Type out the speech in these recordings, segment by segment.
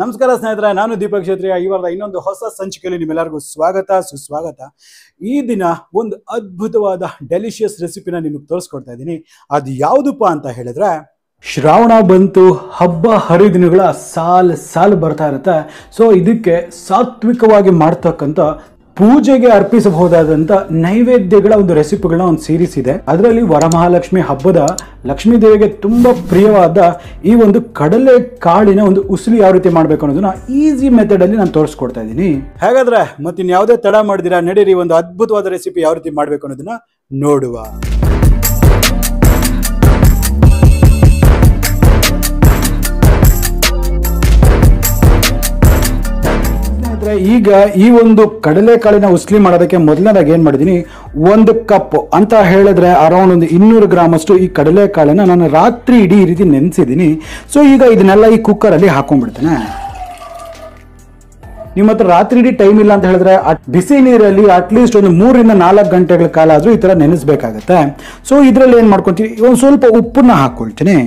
ನಮಸ್ಕಾರ ಸ್ನೇಹಿತರೆ, ನಾನು ದೀಪಕ್ ಕ್ಷೇತ್ರಿಯ. ಈ ವಾರದ ಇನ್ನೊಂದು ಹೊಸ ಸಂಚಿಕೆಯಲ್ಲಿ ನಿಮ್ಮೆಲ್ಲರಿಗೂ ಸ್ವಾಗತ ಸುಸ್ವಾಗತ. ಈ ದಿನ ಒಂದು ಅದ್ಭುತವಾದ ಡೆಲಿಷಿಯಸ್ ರೆಸಿಪಿನ ನಿಮಗೆ ತೋರಿಸ್ಕೊಡ್ತಾ ಇದ್ದೀನಿ. ಅದು ಯಾವುದಪ್ಪ ಅಂತ ಹೇಳಿದ್ರೆ, ಶ್ರಾವಣ ಬಂತು, ಹಬ್ಬ ಹರಿದಿನಗಳ ಸಾಲು ಬರ್ತಾ ಇರುತ್ತೆ. ಸೊ ಇದಕ್ಕೆ ಸಾತ್ವಿಕವಾಗಿ ಮಾಡ್ತಕ್ಕಂಥ ಪೂಜೆಗೆ ಅರ್ಪಿಸಬಹುದಾದಂಥ ನೈವೇದ್ಯಗಳ ಒಂದು ರೆಸಿಪಿಗಳನ್ನ ಒಂದು ಸೀರೀಸ್ ಇದೆ. ಅದರಲ್ಲಿ ವರಮಹಾಲಕ್ಷ್ಮಿ ಹಬ್ಬದ ಲಕ್ಷ್ಮೀ ದೇವಿಗೆ ತುಂಬ ಪ್ರಿಯವಾದ ಈ ಒಂದು ಕಡಲೆ ಕಾಳಿನ ಒಂದು ಉಸುಲಿ ಯಾವ ರೀತಿ ಮಾಡಬೇಕು ಅನ್ನೋದನ್ನ ಈಸಿ ಮೆಥಡ್ ಅಲ್ಲಿ ನಾನು ತೋರಿಸ್ಕೊಡ್ತಾ ಇದ್ದೀನಿ. ಹಾಗಾದ್ರೆ ಮತ್ತಿನ್ಯಾವುದೇ ತಡ ಮಾಡಿದಿರಾ, ನಡೀರಿ ಒಂದು ಅದ್ಭುತವಾದ ರೆಸಿಪಿ ಯಾವ ರೀತಿ ಮಾಡಬೇಕು ಅನ್ನೋದನ್ನ ನೋಡುವ. ಈಗ ಈ ಒಂದು ಕಡಲೆಕಾಳಿನ ಉಸ್ಲಿ ಮಾಡೋದಕ್ಕೆ ಮೊದಲನೇದಾಗಿ ಏನ್ ಮಾಡಿದೀನಿ, 1 ಕಪ್ ಅಂತ ಹೇಳಿದ್ರೆ ಅರೌಂಡ್ ಒಂದು 200 ಗ್ರಾಮ್ ಅಷ್ಟು ಈ ಕಡಲೆಕಾಳನ್ನ ನಾನು ರಾತ್ರಿ ಇಡೀ ಈ ರೀತಿ ನೆನೆಸಿದ್ದೀನಿ. ಸೊ ಈಗ ಇದನ್ನೆಲ್ಲ ಈ ಕುಕ್ಕರ್ ಅಲ್ಲಿ ಹಾಕೊಂಡ್ಬಿಡ್ತೇನೆ. ನಿಮ್ಮ ಹತ್ರ ರಾತ್ರಿ ಇಡೀ ಟೈಮ್ ಇಲ್ಲ ಅಂತ ಹೇಳಿದ್ರೆ ಬಿಸಿ ನೀರಲ್ಲಿ ಅಟ್ಲೀಸ್ಟ್ ಒಂದು 3 ರಿಂದ 4 ಗಂಟೆಗಳ ಕಾಲ ಆದ್ರೂ ಈ ತರ ನೆನೆಸ್ಬೇಕಾಗತ್ತೆ. ಸೊ ಇದ್ರಲ್ಲಿ ಏನ್ ಮಾಡ್ಕೊಂತೀನಿ, ಒಂದು ಸ್ವಲ್ಪ ಉಪ್ಪನ್ನ ಹಾಕೊಳ್ತೀನಿ.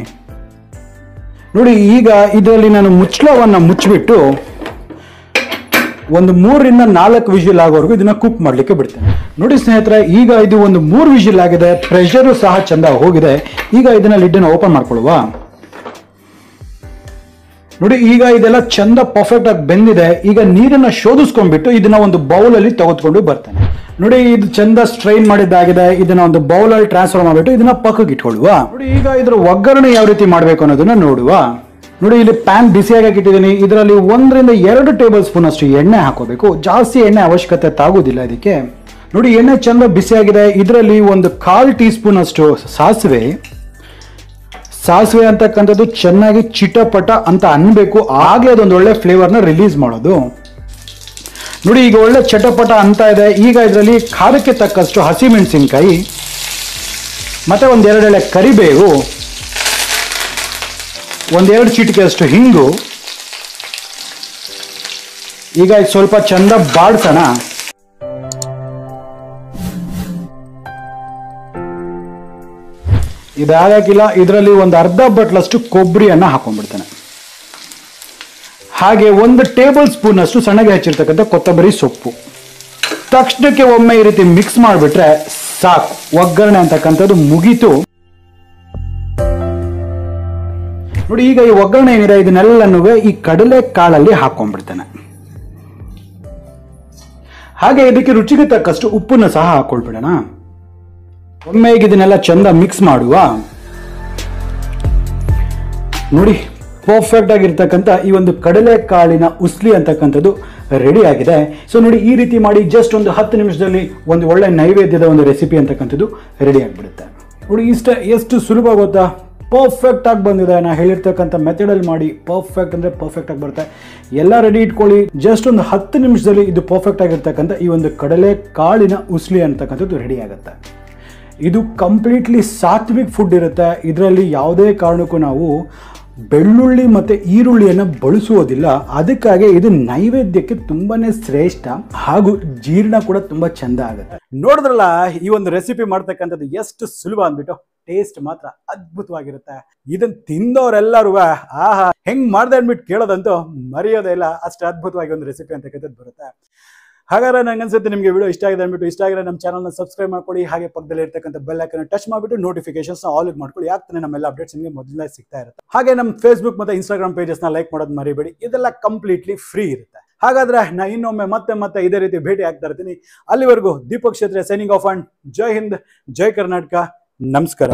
ನೋಡಿ, ಈಗ ಇದರಲ್ಲಿ ನಾನು ಮುಚ್ಚಳವನ್ನ ಮುಚ್ಚಿಬಿಟ್ಟು ಒಂದು 3 ರಿಂದ 4 ವಿಷಲ್ ಆಗೋವರೆಗೂ ಇದನ್ನ ಕುಕ್ ಮಾಡ್ಲಿಕ್ಕೆ ಬಿಡ್ತೇನೆ. ನೋಡಿ ಸ್ನೇಹಿತರೆ, ಈಗ ಇದು ಒಂದು 3 ವಿಷಲ್ ಆಗಿದೆ, ಪ್ರೆಷರು ಸಹ ಚಂದ ಹೋಗಿದೆ. ಈಗ ಇದನ್ನ ಲಿಡ್ಡನ್ನು ಓಪನ್ ಮಾಡ್ಕೊಳ್ಳುವ. ನೋಡಿ, ಈಗ ಇದೆಲ್ಲ ಚಂದ ಪರ್ಫೆಕ್ಟ್ ಆಗಿ ಬೆಂದಿದೆ. ಈಗ ನೀರನ್ನ ಶೋಧಿಸ್ಕೊಂಡ್ಬಿಟ್ಟು ಇದನ್ನ ಒಂದು ಬೌಲ್ ಅಲ್ಲಿ ತೆಗೆದುಕೊಂಡು ಬರ್ತೇನೆ. ನೋಡಿ, ಇದು ಚಂದ ಸ್ಟ್ರೈನ್ ಮಾಡಿದ್ದಾಗಿದೆ. ಇದನ್ನ ಒಂದು ಬೌಲ್ ಅಲ್ಲಿ ಟ್ರಾನ್ಸ್ಫರ್ ಮಾಡಿಬಿಟ್ಟು ಇದನ್ನ ಪಕ್ಕಕ್ಕೆ ಇಟ್ಕೊಳ್ಳುವ. ನೋಡಿ, ಈಗ ಇದ್ರ ಒಗ್ಗರಣೆ ಯಾವ ರೀತಿ ಮಾಡಬೇಕು ಅನ್ನೋದನ್ನ ನೋಡುವ. ನೋಡಿ, ಇಲ್ಲಿ ಪ್ಯಾನ್ ಬಿಸಿಯಾಗಿ ಇಟ್ಟಿದ್ದೀನಿ. ಇದರಲ್ಲಿ 1 ರಿಂದ 2 ಟೇಬಲ್ ಸ್ಪೂನ್ ಅಷ್ಟು ಎಣ್ಣೆ ಹಾಕೋಬೇಕು. ಜಾಸ್ತಿ ಎಣ್ಣೆ ಅವಶ್ಯಕತೆ ತಾಗುವುದಿಲ್ಲ ಇದಕ್ಕೆ. ನೋಡಿ, ಎಣ್ಣೆ ಚಂದ ಬಿಸಿಯಾಗಿದೆ. ಇದರಲ್ಲಿ ಒಂದು 1/4 ಟೀ ಸ್ಪೂನ್ ಅಷ್ಟು ಸಾಸಿವೆ ಅಂತಕ್ಕಂಥದ್ದು ಚೆನ್ನಾಗಿ ಚಿಟಪಟ ಅಂತ ಅನ್ಬೇಕು. ಆಗ್ಲೇ ಅದೊಂದು ಒಳ್ಳೆ ಫ್ಲೇವರ್ನ ರಿಲೀಸ್ ಮಾಡೋದು. ನೋಡಿ, ಈಗ ಒಳ್ಳೆ ಚಟಪಟ ಅಂತ ಇದೆ. ಈಗ ಇದರಲ್ಲಿ ಖಾರಕ್ಕೆ ತಕ್ಕಷ್ಟು ಹಸಿಮೆಣಸಿನಕಾಯಿ ಮತ್ತೆ 1-2 ಎಳೆ ಕರಿಬೇವು, 1-2 ಚಿಟಿಕೆ ಅಷ್ಟು ಹಿಂಗು. ಈಗ ಸ್ವಲ್ಪ ಚಂದ ಬಾಡ್ಸೋಣ. ಇದಾಗಿಲ್ಲ, ಇದರಲ್ಲಿ ಒಂದು ಅರ್ಧ ಬಟ್ಲಷ್ಟು ಕೊಬ್ಬರಿಯನ್ನ ಹಾಕೊಂಡ್ಬಿಡ್ತೇನೆ. ಹಾಗೆ 1 ಟೇಬಲ್ ಸ್ಪೂನ್ ಅಷ್ಟು ಸಣ್ಣಗೆ ಹೆಚ್ಚಿರ್ತಕ್ಕಂಥ ಕೊತ್ತಂಬರಿ ಸೊಪ್ಪು. ತಕ್ಷಣಕ್ಕೆ ಒಮ್ಮೆ ಈ ರೀತಿ ಮಿಕ್ಸ್ ಮಾಡಿಬಿಟ್ರೆ ಸಾಕು, ಒಗ್ಗರಣೆ ಅಂತಕ್ಕಂಥದ್ದು ಮುಗೀತು. ನೋಡಿ, ಈಗ ಈ ಒಗ್ಗರಣೆ ಏನಿದೆ ಇದನ್ನೆಲ್ಲನೂ ಈ ಕಡಲೆ ಕಾಳಲ್ಲಿ ಹಾಕೊಂಡ್ಬಿಡ್ತೇನೆ. ಹಾಗೆ ಇದಕ್ಕೆ ರುಚಿಗೆ ತಕ್ಕಷ್ಟು ಉಪ್ಪನ್ನು ಸಹ ಹಾಕೊಳ್ಬಿಡೋಣ. ಒಮ್ಮೆ ಈಗ ಇದನ್ನೆಲ್ಲ ಚಂದ ಮಿಕ್ಸ್ ಮಾಡುವ. ನೋಡಿ, ಪರ್ಫೆಕ್ಟ್ ಆಗಿರ್ತಕ್ಕಂಥ ಈ ಒಂದು ಕಡಲೆ ಕಾಳಿನ ಉಸ್ಲಿ ಅಂತಕ್ಕಂಥದ್ದು ರೆಡಿ ಆಗಿದೆ. ಸೊ ನೋಡಿ, ಈ ರೀತಿ ಮಾಡಿ ಜಸ್ಟ್ ಒಂದು 10 ನಿಮಿಷದಲ್ಲಿ ಒಂದು ಒಳ್ಳೆ ನೈವೇದ್ಯದ ಒಂದು ರೆಸಿಪಿ ಅಂತಕ್ಕಂಥದ್ದು ರೆಡಿ ಆಗಿಬಿಡುತ್ತೆ. ನೋಡಿ, ಎಷ್ಟು ಸುಲಭ ಗೊತ್ತಾ, ಪರ್ಫೆಕ್ಟ್ ಆಗಿ ಬಂದಿದೆ. ನಾ ಹೇಳಿರ್ತಕ್ಕಂಥ ಮೆಥಡಲ್ಲಿ ಮಾಡಿ ಪರ್ಫೆಕ್ಟ್ ಅಂದರೆ ಪರ್ಫೆಕ್ಟ್ ಆಗಿ ಬರುತ್ತೆ. ಎಲ್ಲ ರೆಡಿ ಇಟ್ಕೊಳ್ಳಿ. ಜಸ್ಟ್ ಒಂದು 10 ನಿಮಿಷದಲ್ಲಿ ಇದು ಪರ್ಫೆಕ್ಟ್ ಆಗಿರ್ತಕ್ಕಂಥ ಈ ಒಂದು ಕಡಲೆ ಕಾಳಿನ ಉಸ್ಲಿ ಅಂತಕ್ಕಂಥದ್ದು ರೆಡಿ ಆಗುತ್ತೆ. ಇದು ಕಂಪ್ಲೀಟ್ಲಿ ಸಾತ್ವಿಕ್ ಫುಡ್ ಇರುತ್ತೆ. ಇದರಲ್ಲಿ ಯಾವುದೇ ಕಾರಣಕ್ಕೂ ನಾವು ಬೆಳ್ಳುಳ್ಳಿ ಮತ್ತು ಈರುಳ್ಳಿಯನ್ನು ಬಳಸುವುದಿಲ್ಲ. ಅದಕ್ಕಾಗಿ ಇದು ನೈವೇದ್ಯಕ್ಕೆ ತುಂಬಾನೇ ಶ್ರೇಷ್ಠ, ಹಾಗೂ ಜೀರ್ಣ ಕೂಡ ತುಂಬ ಚಂದ ಆಗುತ್ತೆ. ನೋಡಿದ್ರಲ್ಲ, ಈ ಒಂದು ರೆಸಿಪಿ ಮಾಡ್ತಕ್ಕಂಥದ್ದು ಎಷ್ಟು ಸುಲಭ ಅಂದ್ಬಿಟ್ಟು. ಟೇಸ್ಟ್ ಮಾತ್ರ ಅದ್ಭುತವಾಗಿರುತ್ತೆ. ಇದನ್ನ ತಿಂದವರೆಲ್ಲರೂ ಆಹಾ ಹೆಂಗ್ ಮಾಡ್ದೆ ಅಂದ್ಬಿಟ್ಟು ಕೇಳೋದಂತೂ ಮರೆಯೋದೇ ಇಲ್ಲ. ಅಷ್ಟು ಅದ್ಭುತವಾಗಿ ಒಂದು ರೆಸಿಪಿ ಅಂತಕ್ಕಂಥದ್ದು ಬರುತ್ತೆ. ಹಾಗಾದ್ರೆ ನಂಗೆ ಅನ್ಸುತ್ತೆ ನಿಮಗೆ ವಿಡಿಯೋ ಇಷ್ಟ ಆಗಿದೆ ಅಂದ್ಬಿಟ್ಟು, ಇಷ್ಟ ಆಗಿದ್ರೆ ನಮ್ಮ ಚಾನಲ್ನ ಸಬ್ಸ್ಕ್ರೈಬ್ ಮಾಡ್ಕೊಳ್ಳಿ. ಹಾಗೆ ಪಕ್ಕದಲ್ಲಿ ಇರ್ತಕ್ಕಂಥ ಬೆಲ್ ಐಕಾನ್ ಟಚ್ ಮಾಡಿಬಿಟ್ಟು ನೋಟಿಫಿಕೇಶನ್ಸ್ ಆಲ್ ಮಾಡ್ಕೊಳ್ಳಿ. ಯಾಕೆ ನಮ್ಮೆಲ್ಲ ಅಪ್ಡೇಟ್ಸ್ ನಿಮಗೆ ಮೊದಲನೇ ಸಿಗ್ತಾ ಇರುತ್ತೆ. ಹಾಗೆ ನಮ್ಮ ಫೇಸ್ಬುಕ್ ಮತ್ತು ಇನ್ಸ್ಟಾಗ್ರಾಮ್ ಪೇಜಸ್ನ ಲೈಕ್ ಮಾಡೋದು ಮರಿಬೇಡಿ. ಇದೆಲ್ಲ ಕಂಪ್ಲೀಟ್ಲಿ ಫ್ರೀ ಇರುತ್ತೆ. ಹಾಗಾದ್ರೆ ನಾ ಇನ್ನೊಮ್ಮೆ ಮತ್ತೆ ಇದೇ ರೀತಿ ಭೇಟಿ ಆಗ್ತಾ ಇರ್ತೀನಿ. ಅಲ್ಲಿವರೆಗೂ ದೀಪಕ್ ಕ್ಷೇತ್ರಿಯ ಸೈನಿಂಗ್ ಆಫ್ ಅಂಡ್ ಜೈ ಹಿಂದ್, ಜೈ ಕರ್ನಾಟಕ, ನಮಸ್ಕಾರ.